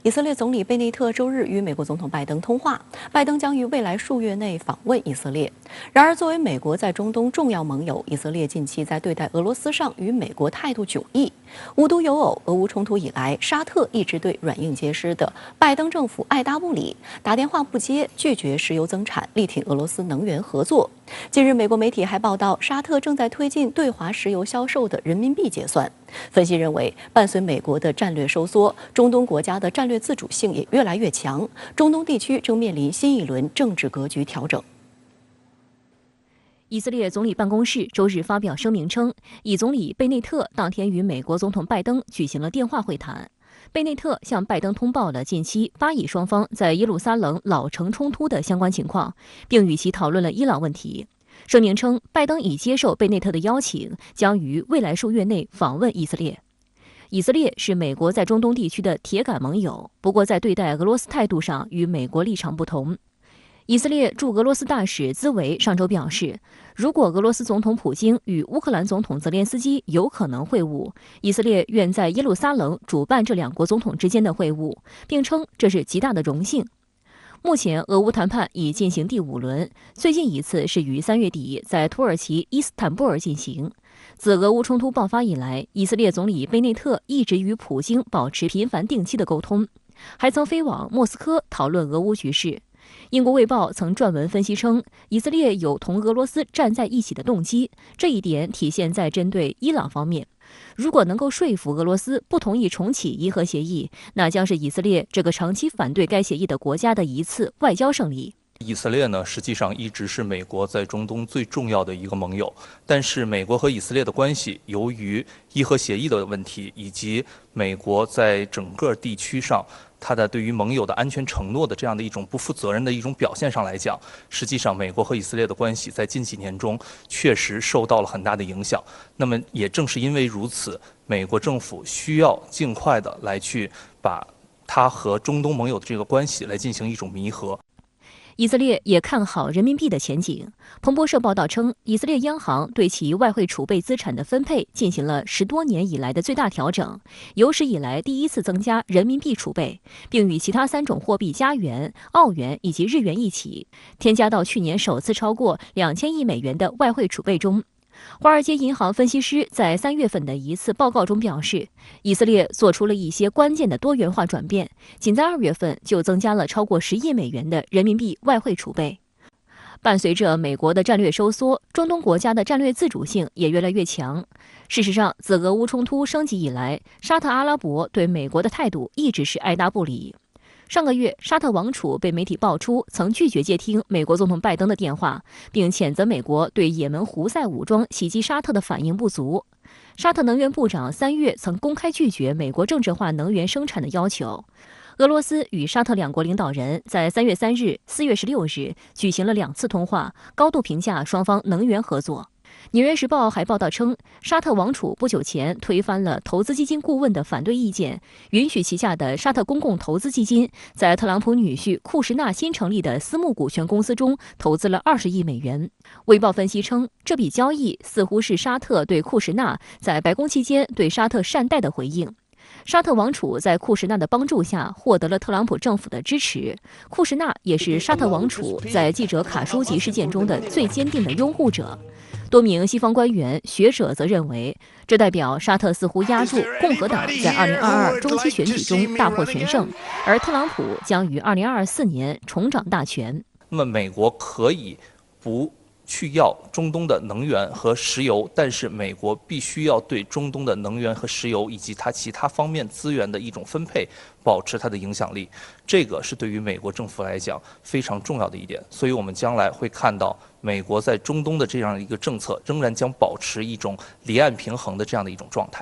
以色列总理贝内特周日与美国总统拜登通话，拜登将于未来数月内访问以色列。然而，作为美国在中东重要盟友，以色列近期在对待俄罗斯上与美国态度迥异。无独有偶，俄乌冲突以来，沙特一直对软硬皆施的拜登政府爱答不理，打电话不接，拒绝石油增产，力挺俄罗斯能源合作。近日，美国媒体还报道，沙特正在推进对华石油销售的人民币结算。分析认为，伴随美国的战略收缩，中东国家的战略自主性也越来越强，中东地区正面临新一轮政治格局调整。以色列总理办公室周日发表声明称，以总理贝内特当天与美国总统拜登举行了电话会谈。贝内特向拜登通报了近期巴以双方在耶路撒冷老城冲突的相关情况，并与其讨论了伊朗问题。声明称，拜登已接受贝内特的邀请，将于未来数月内访问以色列。以色列是美国在中东地区的铁杆盟友，不过在对待俄罗斯态度上与美国立场不同。以色列驻俄罗斯大使兹维上周表示，如果俄罗斯总统普京与乌克兰总统泽连斯基有可能会晤，以色列愿在耶路撒冷主办这两国总统之间的会晤，并称这是极大的荣幸。目前，俄乌谈判已进行第5轮，最近一次是于3月底在土耳其伊斯坦布尔进行。自俄乌冲突爆发以来，以色列总理贝内特一直与普京保持频繁定期的沟通，还曾飞往莫斯科讨论俄乌局势。英国《卫报》曾撰文分析称，以色列有同俄罗斯站在一起的动机，这一点体现在针对伊朗方面。如果能够说服俄罗斯不同意重启伊核协议，那将是以色列这个长期反对该协议的国家的一次外交胜利。以色列呢，实际上一直是美国在中东最重要的一个盟友，但是美国和以色列的关系，由于伊核协议的问题，以及美国在整个地区上它的对于盟友的安全承诺的这样的一种不负责任的一种表现上来讲，实际上美国和以色列的关系在近几年中确实受到了很大的影响。那么也正是因为如此，美国政府需要尽快的来去把它和中东盟友的这个关系来进行一种弥合。以色列也看好人民币的前景。彭博社报道称，以色列央行对其外汇储备资产的分配进行了10多年以来的最大调整，有史以来第一次增加人民币储备，并与其他3种货币加元、澳元以及日元一起，添加到去年首次超过2000亿美元的外汇储备中。华尔街银行分析师在3月份的一次报告中表示，以色列做出了一些关键的多元化转变，仅在2月份就增加了超过10亿美元的人民币外汇储备。伴随着美国的战略收缩，中东国家的战略自主性也越来越强。事实上，自俄乌冲突升级以来，沙特阿拉伯对美国的态度一直是爱答不理。上个月，沙特王储被媒体爆出曾拒绝接听美国总统拜登的电话，并谴责美国对也门胡塞武装袭击沙特的反应不足。沙特能源部长3月曾公开拒绝美国政治化能源生产的要求。俄罗斯与沙特两国领导人在3月3日、4月16日举行了2次通话，高度评价双方能源合作。纽约时报还报道称，沙特王储不久前推翻了投资基金顾问的反对意见，允许旗下的沙特公共投资基金在特朗普女婿库什纳新成立的私募股权公司中投资了20亿美元。卫报分析称，这笔交易似乎是沙特对库什纳在白宫期间对沙特善待的回应。沙特王储在库什纳的帮助下获得了特朗普政府的支持，库什纳也是沙特王储在记者卡舒吉事件中的最坚定的拥护者。多名西方官员、学者则认为，这代表沙特似乎压住共和党在2022中期选举中大获全胜，而特朗普将于2024年重掌大权。那么，美国可以不去要中东的能源和石油，但是美国必须要对中东的能源和石油以及它其他方面资源的一种分配保持它的影响力，这个是对于美国政府来讲非常重要的一点。所以我们将来会看到美国在中东的这样一个政策仍然将保持一种离岸平衡的这样的一种状态。